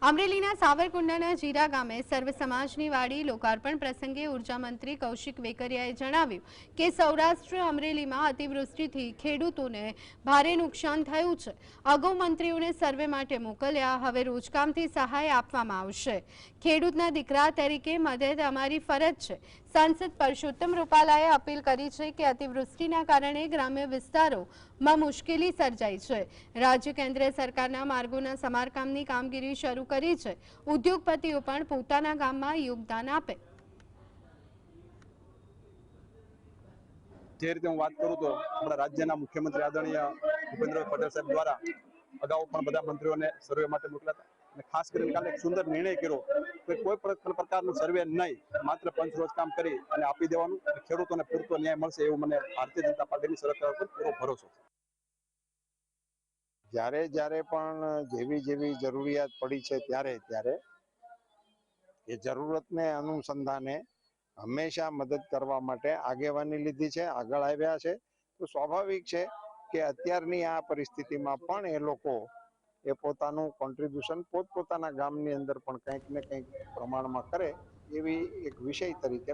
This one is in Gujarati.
અમરેલીના સાવરકુંડલાના જીરા ગામે સર્વ સમાજની વાડી લોકાર્પણ પ્રસંગે ઉર્જા મંત્રી કૌશિક વેકરિયાએ જણાવ્યું કે સૌરાષ્ટ્ર અમરેલીમાં અતિવૃષ્ટિથી ખેડૂતોને ભારે નુકસાન થયું છે। અગાઉ મંત્રીઓને સર્વે માટે મોકલ્યા, હવે રોજકામથી સહાય આપવામાં આવશે। ખેડૂતના દીકરા તરીકે મદદ અમારી ફરજ છે। સાંસદ પરસોત્તમ રૂપાલાએ અપીલ કરી છે કે અતિવૃષ્ટિના કારણે ગ્રામ્ય વિસ્તારોમાં મુશ્કેલી સર્જાઈ છે। રાજ્ય કેન્દ્ર સરકારના માર્ગોના સમારકામની કામગીરી શરૂ કરી છે। ઉદ્યોગપતિઓ પણ પોતાના ગામમાં યોગદાન આપે। જે રીતે હું વાત કરું તો આપણા રાજ્યના મુખ્યમંત્રી આદરણીય ભૂપેન્દ્રભાઈ પટેલ સાહેબ દ્વારા અગાઉ પણ બધા મંત્રીઓને સર્વે માટે મોકલ્યા હતા અને ખાસ કરીને કાલે એક સુંદર નિર્ણય કર્યો કે કોઈ પણ પ્રકારનું સર્વે નહીં, માત્ર પંચ રોજ કામ કરી અને આપી દેવાનું, ખેડૂતોને પૂરતો ન્યાય મળશે એવું મને ભારતીય જનતા પાર્ટીની સરકાર પર પૂરો ભરોસો છે। જ્યારે પણ જેવી જરૂરિયાત પડી છે ત્યારે એ જરૂરતને અનુસંધાને હંમેશા મદદ કરવા માટે આગેવાની લીધી છે, આગળ આવ્યા છે। તો સ્વાભાવિક છે કે અત્યારની આ પરિસ્થિતિમાં પણ એ લોકો એ પોતાનું કોન્ટ્રીબ્યુશન પોતપોતાના ગામની અંદર પણ કંઈક ને કંઈક પ્રમાણમાં કરે એવી એક વિષય તરીકે